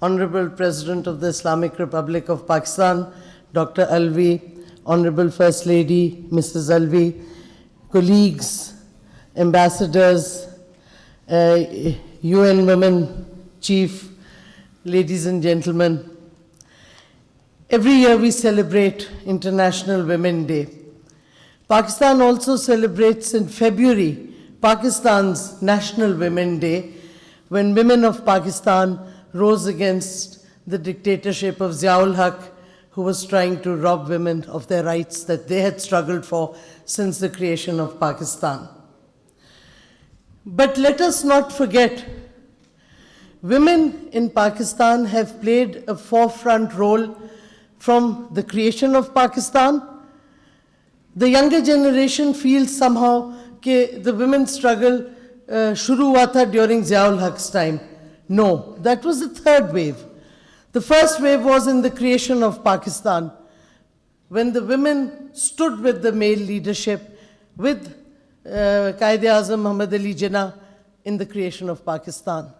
Honorable President of the Islamic Republic of Pakistan, Dr. Alvi, Honorable First Lady, Mrs. Alvi, colleagues, ambassadors, UN Women Chief, ladies and gentlemen. Every year we celebrate International Women's Day. Pakistan also celebrates in February Pakistan's National Women's Day, when women of Pakistan rose against the dictatorship of Ziaul Haq, who was trying to rob women of their rights that they had struggled for since the creation of Pakistan. But let us not forget, women in Pakistan have played a forefront role from the creation of Pakistan. The younger generation feels somehow that the women's struggle shuru hua tha during Ziaul Haq's time. No, that was the third wave. The first wave was in the creation of Pakistan, when the women stood with the male leadership, with Qaid-e-Azam Muhammad Ali Jinnah in the creation of Pakistan.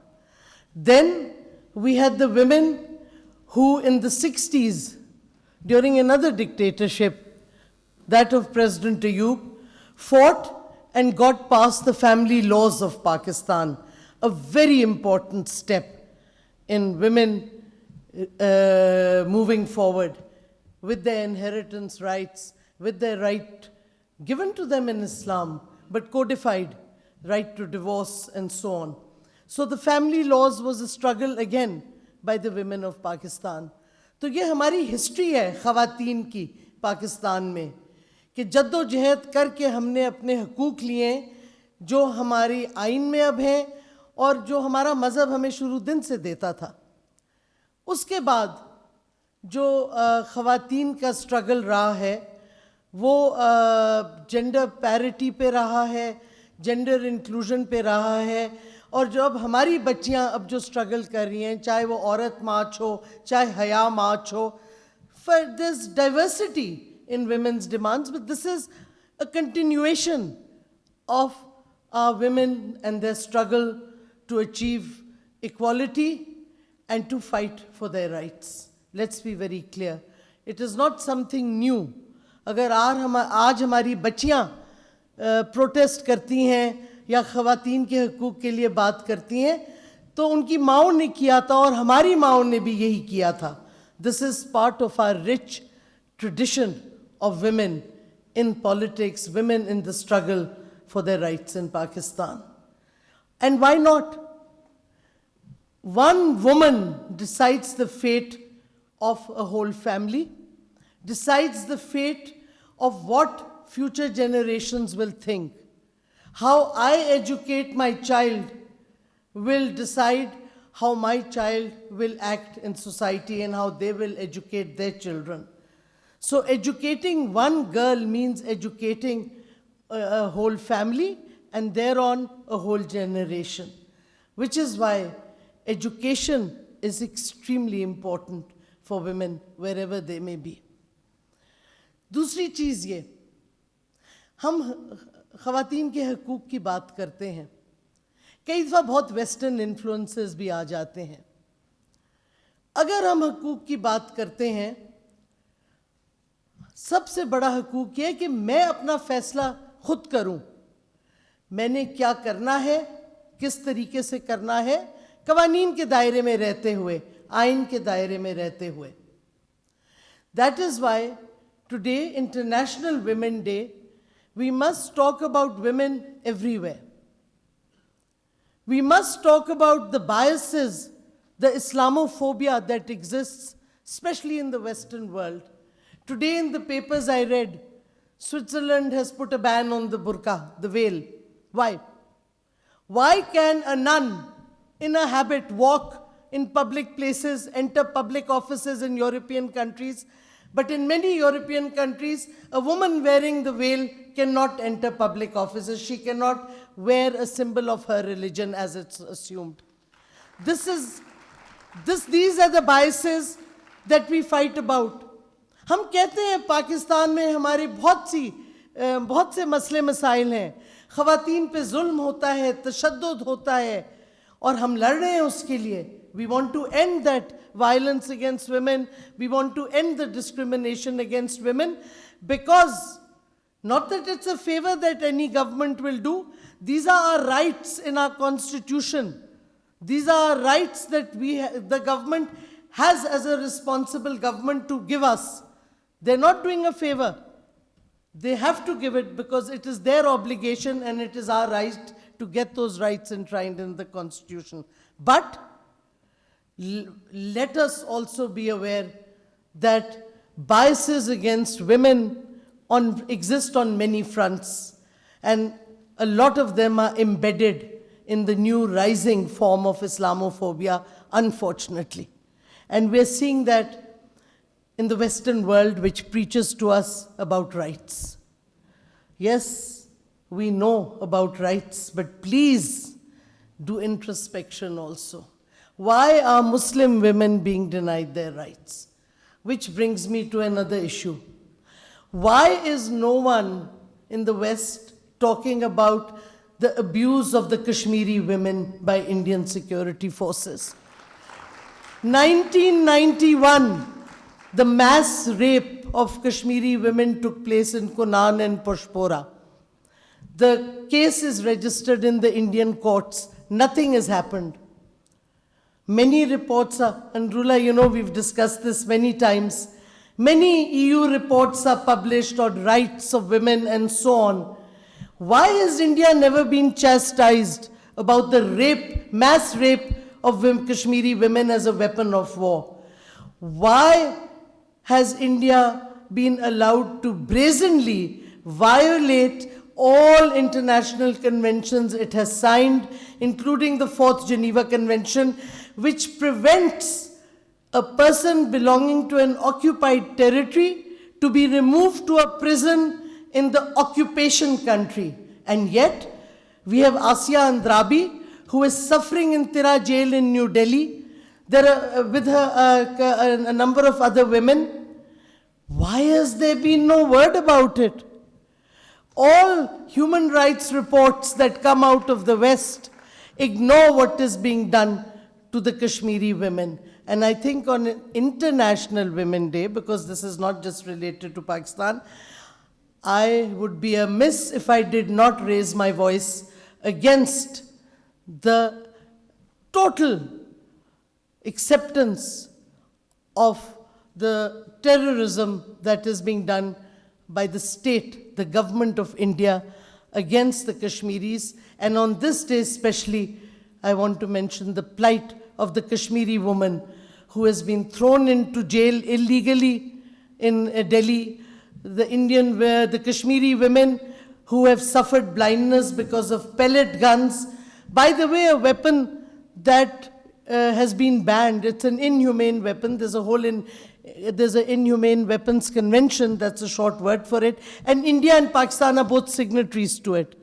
Then we had the women who in the 60s, during another dictatorship, that of President Ayub, fought and got past the family laws of Pakistan, a very important step in women moving forward with their inheritance rights, with their right given to them in Islam, but codified, right to divorce and so on. So the family laws was a struggle again by the women of Pakistan. तो ये हमारी history है ख़वातीन की पाकिस्तान में, कि जद्दोजहद करके हमने अपने हकूक़ लिए जो हमारी आइन में अब हैं और जो हमारा मज़हब हमें शुरू दिन से देता था. उसके बाद जो ख़वातीन का स्ट्रगल रहा है वो जेंडर पैरिटी पे रहा है, जेंडर इंक्लूजन पे रहा है, और जो अब हमारी बच्चियां अब जो स्ट्रगल कर रही हैं, चाहे वो औरत मार्च हो, चाहे हया मार्च हो, for this diversity in women's demands, but this is a continuation of our women and their struggle to achieve equality and to fight for their rights. Let's be very clear. It is not something new. अगर आज हमारी बच्चियां protest करती हैं या ख़वातीन के हकूक़ के लिए बात करती हैं, तो उनकी माओं ने किया था और हमारी माओं ने भी यही किया था. This is part of our rich tradition of women in politics, women in the struggle for their rights in Pakistan. And why not? One woman decides the fate of a whole family, decides the fate of what future generations will think. How I educate my child will decide how my child will act in society and how they will educate their children. So educating one girl means educating a whole family and thereon a whole generation, which is why education is extremely important for women wherever they may be. दूसरी चीज़ ये, हम ख़वातीन के हकूक़ की बात करते हैं, कई दफ़ा बहुत वेस्टर्न इन्फ्लुएंसेस भी आ जाते हैं. अगर हम हकूक़ की बात करते हैं, सबसे बड़ा हकूक़ ये है कि मैं अपना फ़ैसला खुद करूं. मैंने क्या करना है, किस तरीके से करना है, कवानीन के दायरे में रहते हुए, आइन के दायरे में रहते हुए. That is why today, International Women's Day, we must talk about women everywhere. We must talk about the biases, the Islamophobia that exists, especially in the Western world. Today in the papers I read, Switzerland has put a ban on the burqa, the veil. Why? Why can a nun in a habit walk in public places, enter public offices in European countries, but in many European countries, a woman wearing the veil cannot enter public offices. She cannot wear a symbol of her religion as it's assumed. These are the biases that we fight about. हम कहते हैं पाकिस्तान में हमारे बहुत से मसले मसाइल हैं, ख़वातीन पे जुल्म होता है, तशद्दुद होता है, और हम लड़ रहे हैं उसके लिए. We want to end that violence against women. We want to end the discrimination against women, because not that it's a favor that any government will do. These are our rights in our constitution. These are our rights that the government has as a responsible government to give us. They're not doing a favor. They have to give it because it is their obligation and it is our right to get those rights enshrined in the constitution. But let us also be aware that biases against women exist on many fronts, and a lot of them are embedded in the new rising form of Islamophobia, unfortunately. And we're seeing that in the Western world, which preaches to us about rights. Yes, we know about rights, but please do introspection also. Why are Muslim women being denied their rights? Which brings me to another issue. Why is no one in the West talking about the abuse of the Kashmiri women by Indian security forces? 1991, the mass rape of Kashmiri women took place in Kunan and Pushpora. The case is registered in the Indian courts. Nothing has happened. Many reports are, and Rula, you know, we've discussed this many times. Many EU reports are published on rights of women and so on. Why has India never been chastised about the rape, mass rape of Kashmiri women as a weapon of war? Why has India been allowed to brazenly violate all international conventions it has signed, including the 4th Geneva Convention, which prevents a person belonging to an occupied territory to be removed to a prison in the occupation country? And yet, we have Asya Andrabi, who is suffering in Tira jail in New Delhi, with her, a number of other women. Why has there been no word about it? All human rights reports that come out of the West ignore what is being done to the Kashmiri women. And I think on International Women's Day, because this is not just related to Pakistan, I would be amiss if I did not raise my voice against the total acceptance of the terrorism that is being done by the state, the government of India, against the Kashmiris. And on this day especially, I want to mention the plight of the Kashmiri woman who has been thrown into jail illegally in Delhi, the Kashmiri women who have suffered blindness because of pellet guns. By the way, a weapon that has been banned. It's an inhumane weapon. There's an Inhumane Weapons Convention, that's a short word for it, and India and Pakistan are both signatories to it.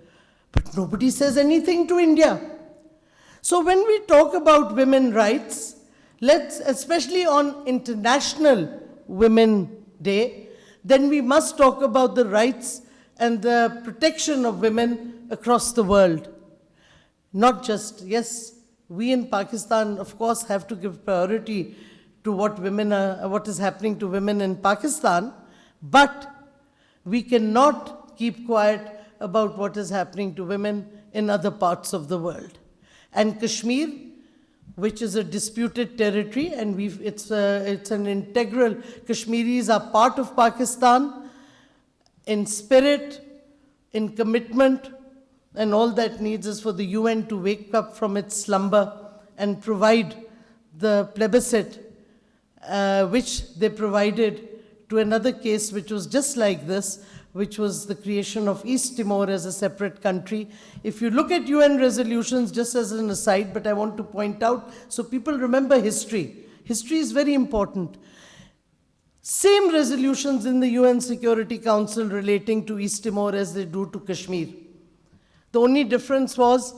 But nobody says anything to India. So when we talk about women's rights, especially on International Women's Day, then we must talk about the rights and the protection of women across the world. Not just, yes, we in Pakistan, of course, have to give priority to what is happening to women in Pakistan, but we cannot keep quiet about what is happening to women in other parts of the world. And Kashmir, which is a disputed territory, and it's an integral, Kashmiris are part of Pakistan in spirit, in commitment, and all that needs is for the UN to wake up from its slumber and provide the plebiscite, which they provided to another case which was just like this, which was the creation of East Timor as a separate country. If you look at UN resolutions, just as an aside, but I want to point out, so people remember history. History is very important. Same resolutions in the UN Security Council relating to East Timor as they do to Kashmir. The only difference was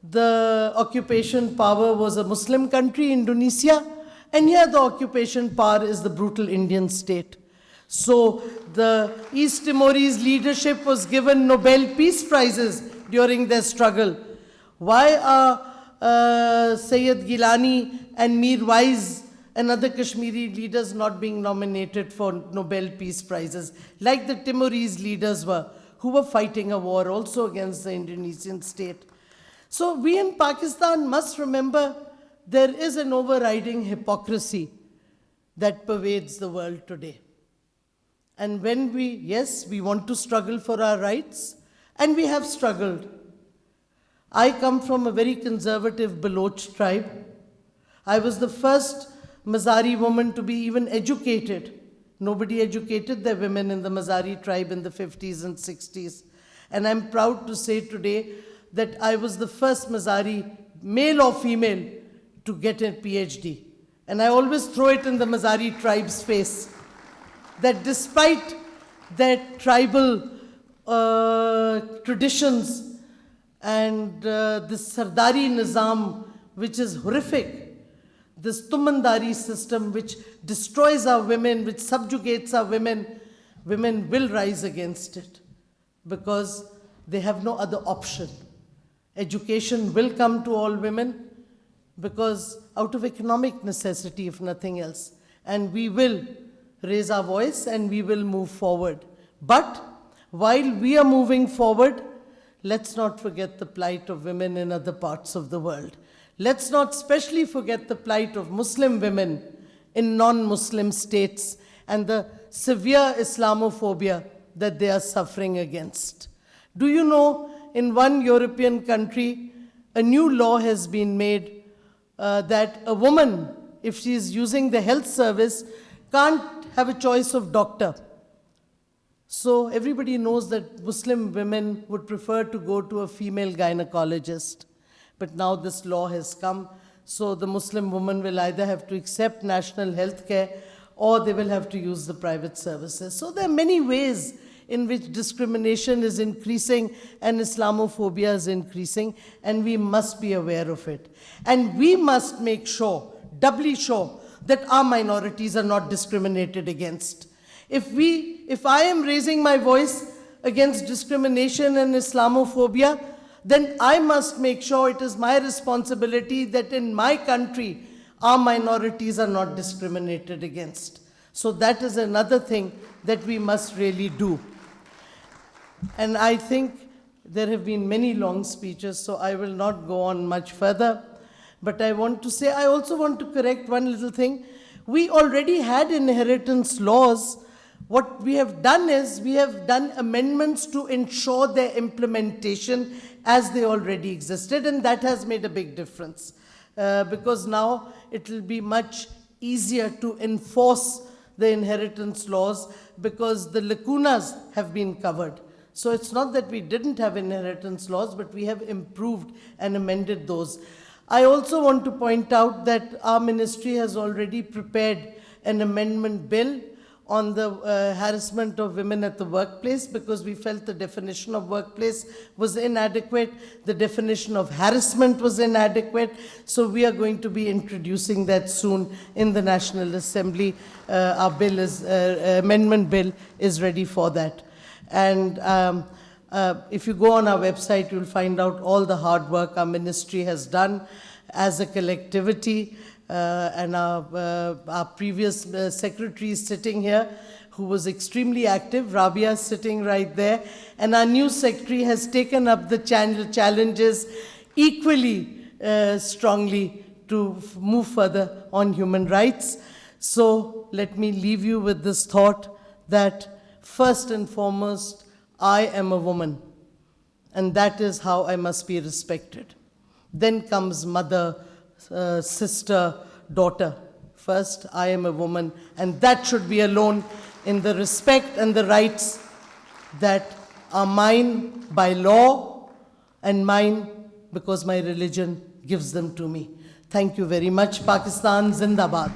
the occupation power was a Muslim country, Indonesia, and here the occupation power is the brutal Indian state. So the East Timorese leadership was given Nobel Peace Prizes during their struggle. Why are Sayyid Gilani and Mir Wais and other Kashmiri leaders not being nominated for Nobel Peace Prizes, like the Timorese leaders were, who were fighting a war also against the Indonesian state. So we in Pakistan must remember there is an overriding hypocrisy that pervades the world today. And when yes, we want to struggle for our rights, and we have struggled. I come from a very conservative Baloch tribe. I was the first Mazari woman to be even educated. Nobody educated their women in the Mazari tribe in the 50s and 60s. And I'm proud to say today that I was the first Mazari, male or female, to get a PhD. And I always throw it in the Mazari tribe's face, that despite their tribal traditions and this Sardari Nizam, which is horrific, this Tumandari system which destroys our women, which subjugates our women, women will rise against it because they have no other option. Education will come to all women because out of economic necessity, if nothing else. And we will raise our voice and we will move forward. But while we are moving forward, let's not forget the plight of women in other parts of the world. Let's not especially forget the plight of Muslim women in non-Muslim states and the severe Islamophobia that they are suffering against. Do you know, in one European country, a new law has been made that a woman, if she is using the health service, can't have a choice of doctor. So everybody knows that Muslim women would prefer to go to a female gynecologist. But now this law has come, so the Muslim woman will either have to accept national health care or they will have to use the private services. So there are many ways in which discrimination is increasing and Islamophobia is increasing, and we must be aware of it. And we must make sure, doubly sure, that our minorities are not discriminated against. If I am raising my voice against discrimination and Islamophobia, then I must make sure it is my responsibility that in my country, our minorities are not discriminated against. So that is another thing that we must really do. And I think there have been many long speeches, so I will not go on much further. But I want to say, I also want to correct one little thing. We already had inheritance laws. What we have done is we have done amendments to ensure their implementation as they already existed, and that has made a big difference because now it will be much easier to enforce the inheritance laws because the lacunas have been covered. So it's not that we didn't have inheritance laws, but we have improved and amended those. I also want to point out that our ministry has already prepared an amendment bill on the harassment of women at the workplace because we felt the definition of workplace was inadequate, the definition of harassment was inadequate, so we are going to be introducing that soon in the National Assembly. Our bill is, amendment bill is ready for that. And if you go on our website, you'll find out all the hard work our ministry has done as a collectivity. And our previous secretary is sitting here, who was extremely active. Rabia is sitting right there. And our new secretary has taken up the challenges equally strongly to move further on human rights. So let me leave you with this thought that first and foremost, I am a woman, and that is how I must be respected. Then comes mother, sister, daughter. First, I am a woman, and that should be alone in the respect and the rights that are mine by law and mine because my religion gives them to me. Thank you very much. Pakistan Zindabad.